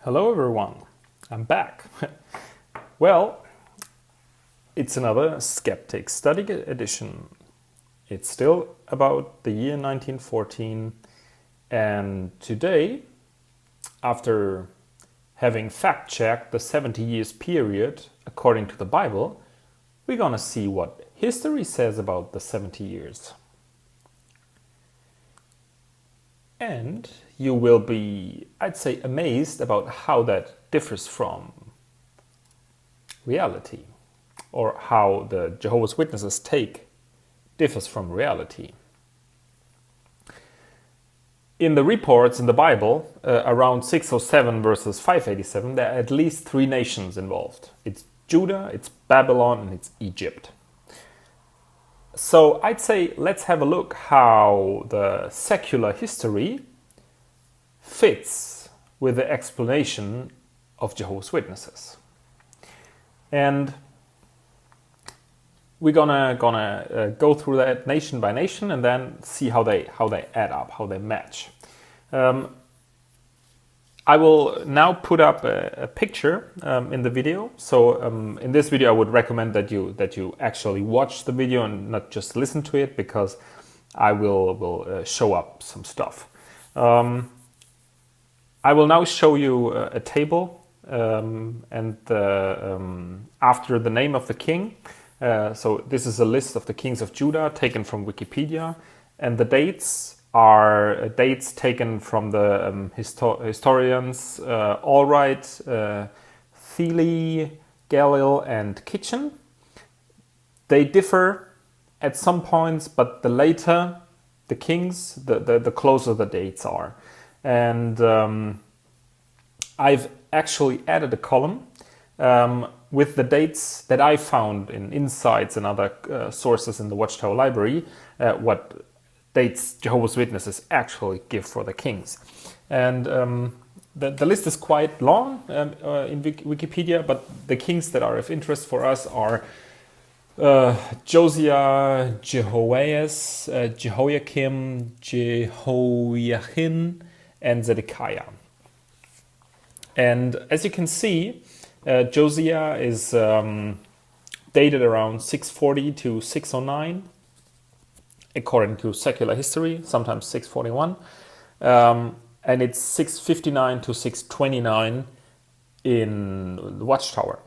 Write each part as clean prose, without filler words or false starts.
Hello everyone, I'm back. Well, it's another Sceptic Study Edition. It's still about the year 1914, and today, after having fact-checked the 70 years period according to the Bible, we're gonna see what history says about the 70 years. And you will be, I'd say, amazed about how that differs from reality, or how the Jehovah's Witnesses take differs from reality. In the reports in the Bible, around 607 verses 587, there are at least three nations involved. It's Judah, it's Babylon, and it's Egypt. So I'd say let's have a look how the secular history fits with the explanation of Jehovah's Witnesses. And we're gonna go through that nation by nation and then see how they add up, how they match. I will now put up a picture in the video. So in this video, I would recommend that you actually watch the video and not just listen to it, because I will show up some stuff. I will now show you a table and after the name of the king. So this is a list of the kings of Judah taken from Wikipedia, and the dates are dates taken from the historians Allwright, Thiele, Galil, and Kitchen. They differ at some points, but the later the kings, the closer the dates are. And I've actually added a column with the dates that I found in Insights and other sources in the Watchtower library, what dates Jehovah's Witnesses actually give for the kings. And the list is quite long in Wikipedia, but the kings that are of interest for us are Josiah, Jehoias, Jehoiakim, Jehoiachin, and Zedekiah. And as you can see, Josiah is dated around 640 to 609, according to secular history, sometimes 641. And it's 659 to 629 in the Watchtower,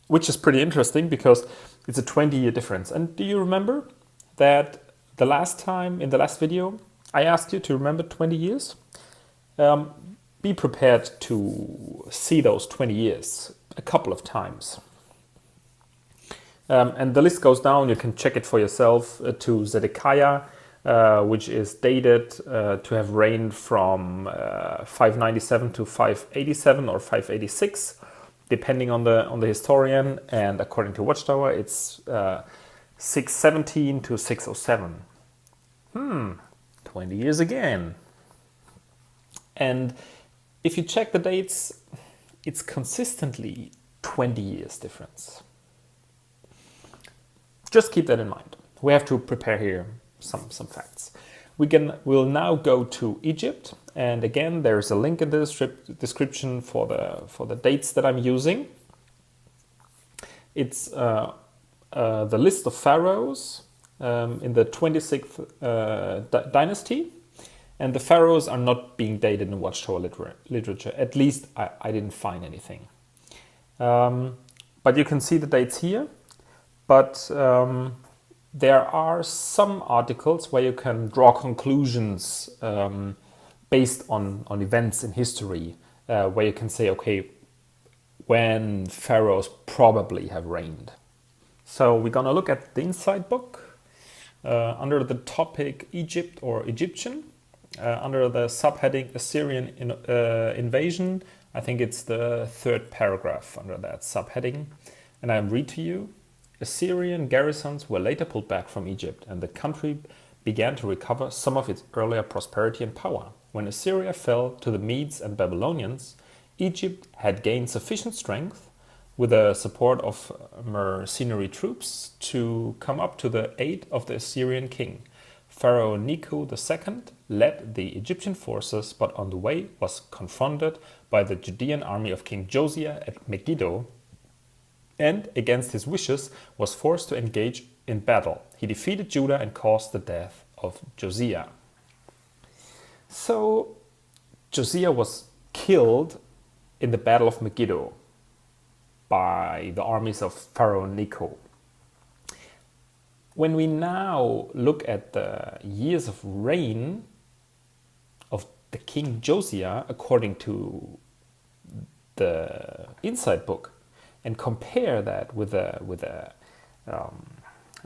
which is pretty interesting because it's a 20-year difference. And do you remember that the last time, in the last video, I asked you to remember 20 years? Be prepared to see those 20 years a couple of times. And the list goes down, you can check it for yourself, to Zedekiah, which is dated to have reigned from 597 to 587 or 586, depending on the historian. And according to Watchtower, it's 617 to 607. 20 years again. And if you check the dates, it's consistently 20 years difference. Just keep that in mind. We have to prepare here some facts. We'll now go to Egypt, and again there's a link in the description for the dates that I'm using. It's the list of pharaohs in the 26th dynasty. And the pharaohs are not being dated in Watchtower literature. At least I didn't find anything. But you can see the dates here. But there are some articles where you can draw conclusions based on events in history, where you can say, okay, when pharaohs probably have reigned. So we're going to look at the Insight book under the topic Egypt or Egyptian. Under the subheading Assyrian invasion, I think it's the third paragraph under that subheading. And I read to you: Assyrian garrisons were later pulled back from Egypt, and the country began to recover some of its earlier prosperity and power. When Assyria fell to the Medes and Babylonians, Egypt had gained sufficient strength, with the support of mercenary troops, to come up to the aid of the Assyrian king. Pharaoh Necho II led the Egyptian forces, but on the way was confronted by the Judean army of King Josiah at Megiddo, and, against his wishes, was forced to engage in battle. He defeated Judah and caused the death of Josiah. So, Josiah was killed in the Battle of Megiddo by the armies of Pharaoh Necho. When we now look at the years of reign of the King Josiah according to the Inside Book and compare that with the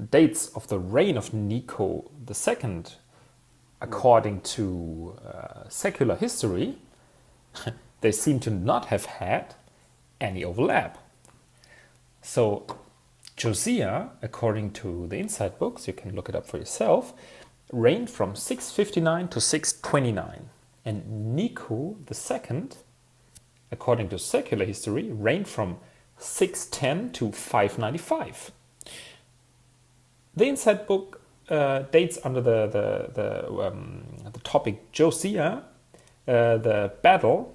dates of the reign of Necho II according to secular history, they seem to not have had any overlap. So Josiah, according to the Inside Books, you can look it up for yourself, reigned from 659 to 629. And Necho II, according to secular history, reigned from 610 to 595. The Inside Book dates under the topic Josiah, the battle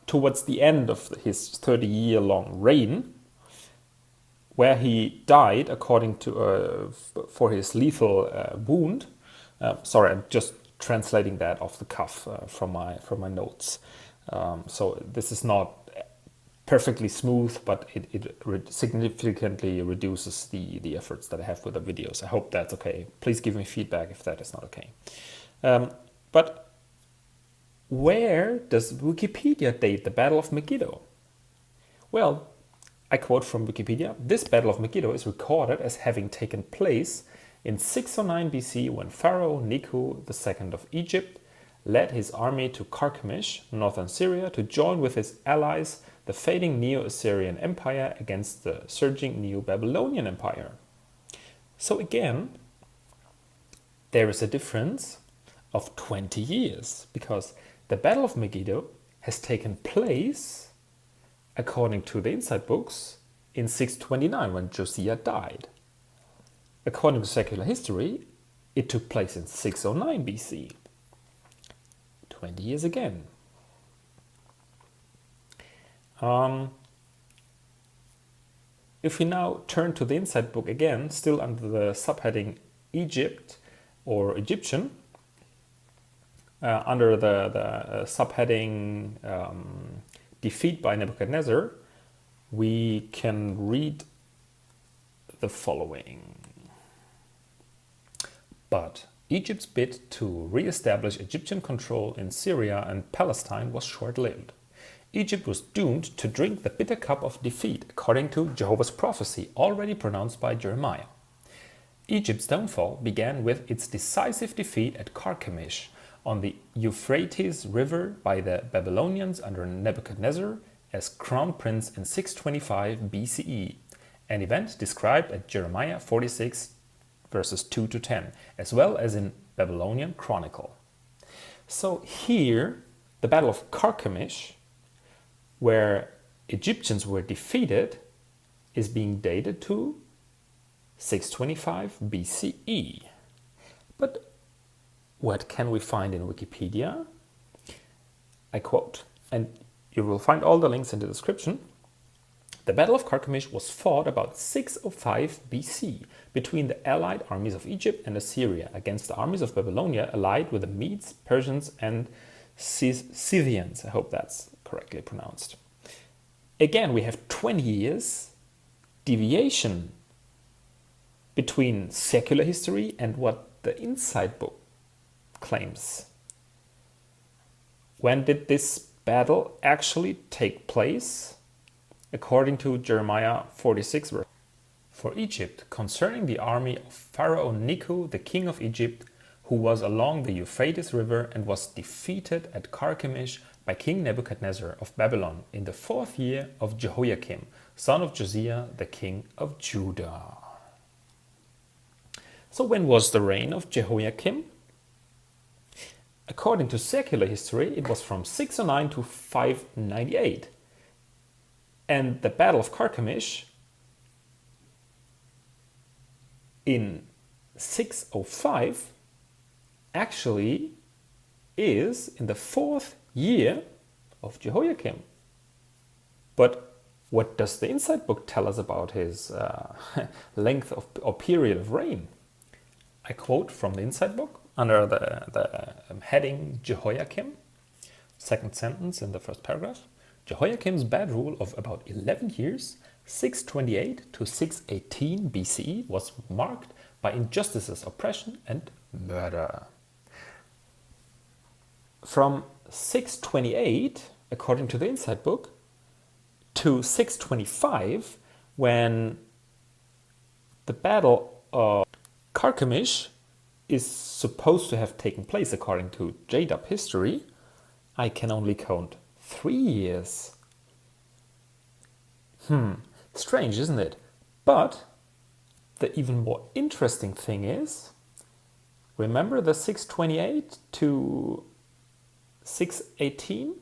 towards the end of his 30-year-long reign, where he died according to for his lethal wound. Sorry, I'm just translating that off the cuff from my notes. So this is not perfectly smooth, but it significantly reduces the efforts that I have with the videos. I hope that's okay. Please give me feedback if that is not okay. But where does Wikipedia date the Battle of Megiddo? Well, I quote from Wikipedia, "This Battle of Megiddo is recorded as having taken place in 609 BC when Pharaoh Necho II of Egypt led his army to Carchemish, northern Syria, to join with his allies the fading Neo-Assyrian Empire against the surging Neo-Babylonian Empire." So again, there is a difference of 20 years, because the Battle of Megiddo has taken place, according to the Inside Books, in 629 when Josiah died. According to secular history, it took place in 609 BC. 20 years again. If we now turn to the Inside Book again, still under the subheading Egypt or Egyptian, under the subheading Defeat by Nebuchadnezzar, we can read the following. But Egypt's bid to re-establish Egyptian control in Syria and Palestine was short-lived. Egypt was doomed to drink the bitter cup of defeat, according to Jehovah's prophecy already pronounced by Jeremiah. Egypt's downfall began with its decisive defeat at Carchemish on the Euphrates River by the Babylonians under Nebuchadnezzar as crown prince in 625 BCE, an event described at Jeremiah 46 verses 2 to 10, as well as in Babylonian Chronicle. So here, the Battle of Carchemish, where Egyptians were defeated, is being dated to 625 BCE. But what can we find in Wikipedia? I quote, and you will find all the links in the description. The Battle of Carchemish was fought about 605 BC between the allied armies of Egypt and Assyria against the armies of Babylonia allied with the Medes, Persians and Scythians. I hope that's correctly pronounced. Again, we have 20 years deviation between secular history and what the Inside Book claims. When did this battle actually take place? According to Jeremiah 46 verse. For Egypt, concerning the army of Pharaoh Necho, the king of Egypt, who was along the Euphrates River and was defeated at Carchemish by King Nebuchadnezzar of Babylon in the 4th year of Jehoiakim, son of Josiah, the king of Judah. So when was the reign of Jehoiakim? According to secular history, it was from 609 to 598. And the Battle of Carchemish in 605 actually is in the 4th year of Jehoiakim. But what does the Insight book tell us about his length of or period of reign? I quote from the Insight book under the heading Jehoiakim, second sentence in the first paragraph. Jehoiakim's bad rule of about 11 years, 628 to 618 BCE, was marked by injustices, oppression, and murder. From 628, according to the Insight book, to 625, when the Battle of Carchemish is supposed to have taken place according to JDub history, I can only count 3 years. Strange, isn't it? But the even more interesting thing is, remember the 628 to 618?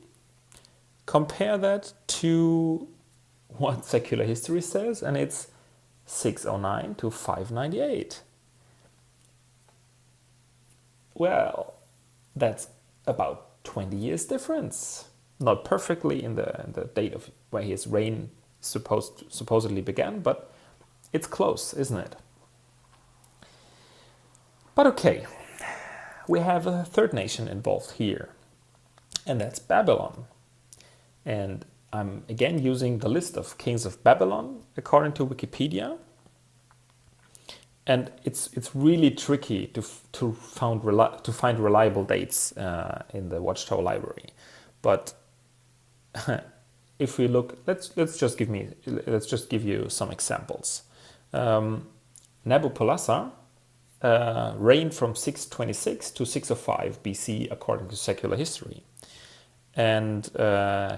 Compare that to what secular history says, and it's 609 to 598. Well, that's about 20 years difference. Not perfectly in the date of where his reign supposedly began, but it's close, isn't it? But okay, we have a third nation involved here, and that's Babylon. And I'm again using the list of kings of Babylon according to Wikipedia. And it's really tricky to find reliable dates in the Watchtower library. But if we look, let's just give you some examples. Nabopolassar reigned from 626 to 605 BC according to secular history. And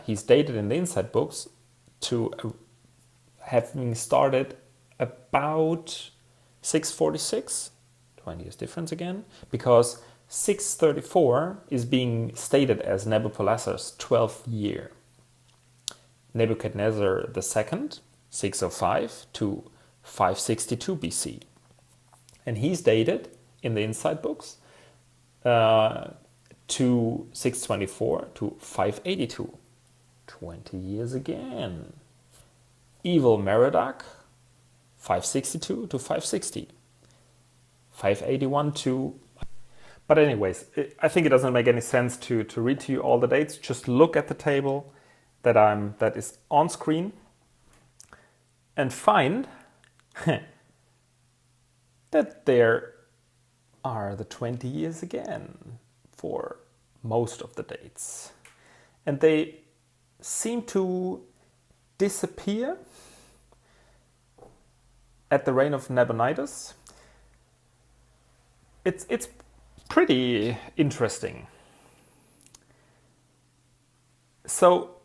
he's dated in the Insight books to having started about 646, 20 years difference again, because 634 is being stated as Nabopolassar's 12th year. Nebuchadnezzar II, 605 to 562 BC. And he's dated in the Insight books to 624 to 582. 20 years again. Evil Merodach, 562 to 560. 581 to... But anyways, I think it doesn't make any sense to read to you all the dates. Just look at the table that is on screen and find that there are the 20 years again for most of the dates. And they seem to disappear at the reign of Nabonidus. It's pretty interesting. So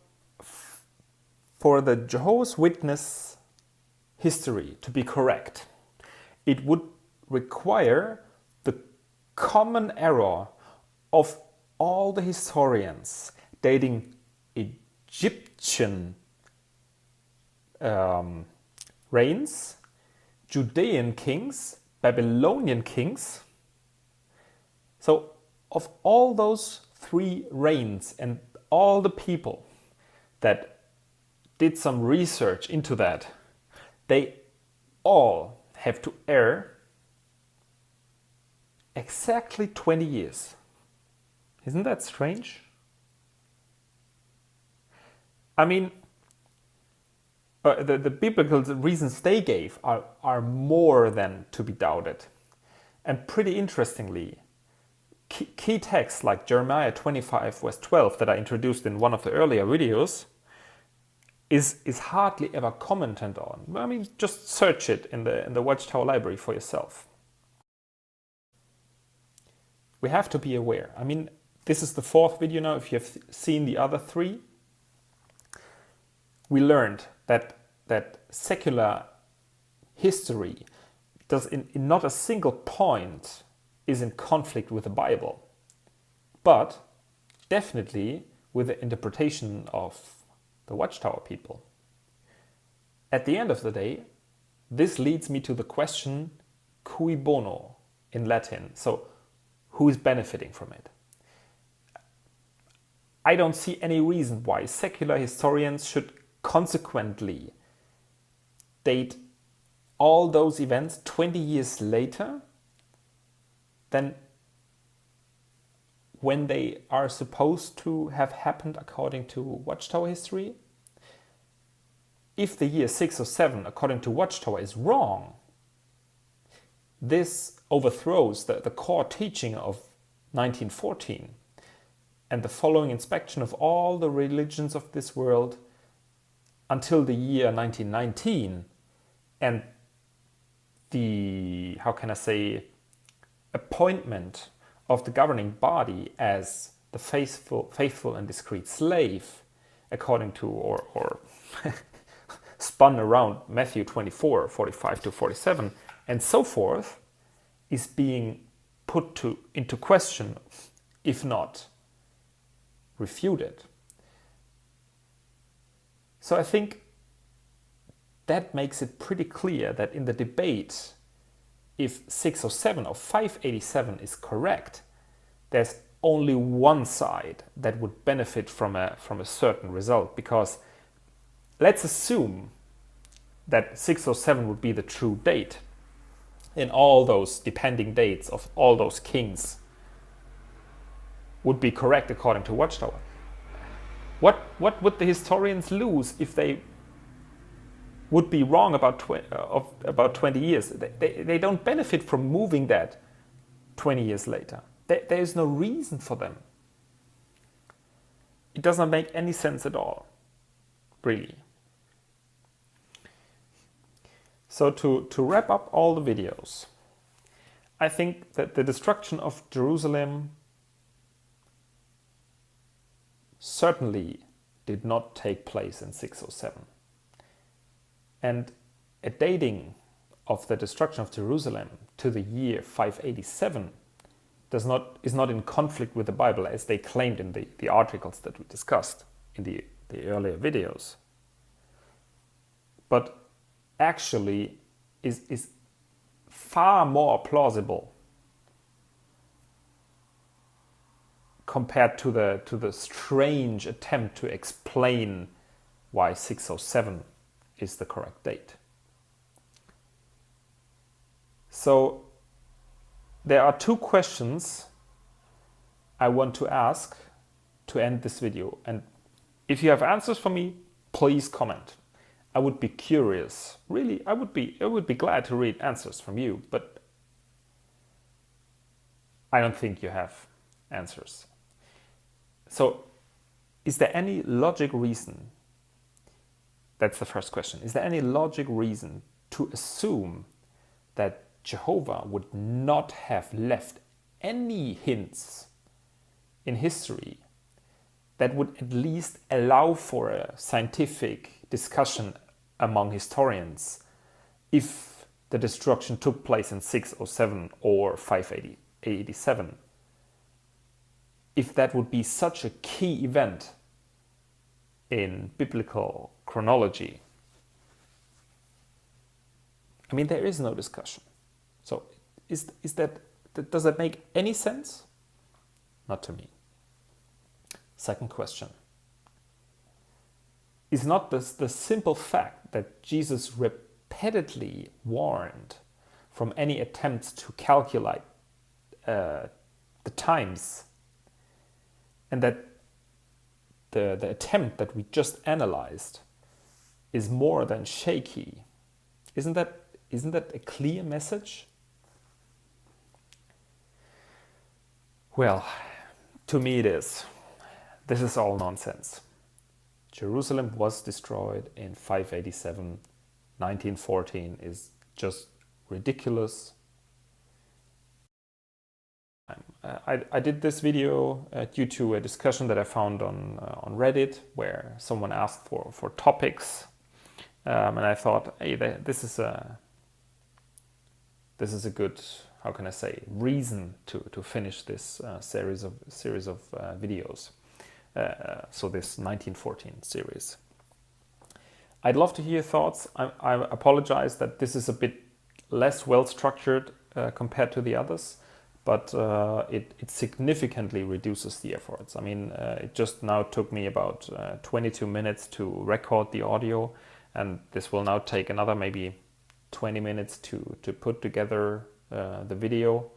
for the Jehovah's Witness history to be correct, it would require the common error of all the historians dating Egyptian reigns, Judean kings, Babylonian kings. So of all those 3 reigns and all the people that did some research into that, they all have to err exactly 20 years. Isn't that strange? I mean, the biblical reasons they gave are more than to be doubted. And pretty interestingly, key texts like Jeremiah 25 verse 12 that I introduced in one of the earlier videos is hardly ever commented on. I mean, just search it in the Watchtower library for yourself. We have to be aware. I mean, this is the 4th video now. If you have seen the other 3, we learned that secular history does in not a single point is in conflict with the Bible, but definitely with the interpretation of the Watchtower people. At the end of the day, this leads me to the question, cui bono in Latin. So who is benefiting from it? I don't see any reason why secular historians should consequently date all those events 20 years later than when they are supposed to have happened according to Watchtower history. If the year 607 according to Watchtower is wrong, this overthrows the core teaching of 1914 and the following inspection of all the religions of this world until the year 1919, and the, how can I say, appointment of the governing body as the faithful and discreet slave, according to, or spun around Matthew 24, 45 to 47, and so forth, is being put into question, if not refuted. So I think that makes it pretty clear that in the debate, if 607 or 587 is correct, there's only one side that would benefit from a certain result, because let's assume that 607 would be the true date, and all those depending dates of all those kings would be correct according to Watchtower. What would the historians lose if they would be wrong about 20 years? They don't benefit from moving that 20 years later. There is no reason for them. It does not make any sense at all, really. So to wrap up all the videos, I think that the destruction of Jerusalem certainly did not take place in 607. And a dating of the destruction of Jerusalem to the year 587 is not in conflict with the Bible, as they claimed in the articles that we discussed in the earlier videos. But actually is far more plausible compared to the strange attempt to explain why 607 is the correct date. So there are two questions I want to ask to end this video, and if you have answers for me, please comment. I would be curious. Really, I would be glad to read answers from you, but I don't think you have answers. So, is there any logic reason? That's the first question. Is there any logic reason to assume that Jehovah would not have left any hints in history that would at least allow for a scientific discussion among historians if the destruction took place in 607 or 587? If that would be such a key event in biblical chronology. I mean, there is no discussion. So does that make any sense? Not to me. Second question. Is not the simple fact that Jesus repeatedly warned from any attempts to calculate the times, and that the attempt that we just analyzed is more than shaky? Isn't that a clear message? Well, to me it is. This is all nonsense. Jerusalem was destroyed in 587. 1914 is just ridiculous. I did this video due to a discussion that I found on Reddit, where someone asked for topics, and I thought, hey, this is a good, how can I say, reason to finish this series of videos. So this 1914 series. I'd love to hear your thoughts. I apologize that this is a bit less well structured compared to the others, but it significantly reduces the efforts. I mean, it just now took me about 22 minutes to record the audio, and this will now take another maybe 20 minutes to put together the video.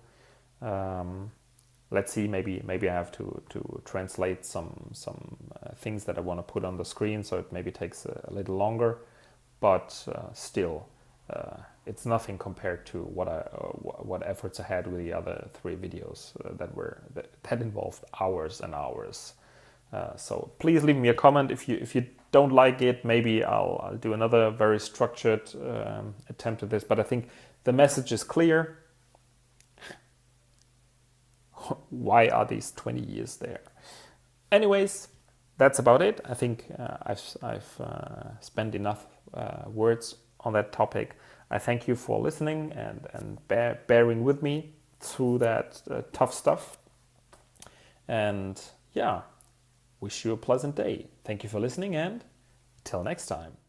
Let's see, maybe I have to translate some things that I want to put on the screen, so it maybe takes a little longer, but still it's nothing compared to what efforts I had with the other 3 videos that involved hours and hours. So please leave me a comment if you don't like it. Maybe I'll do another very structured attempt at this, but I think the message is clear. Why are these 20 years there? Anyways, that's about it. I think I've spent enough words on that topic. I thank you for listening and bearing with me through that tough stuff. And yeah, wish you a pleasant day. Thank you for listening, and till next time.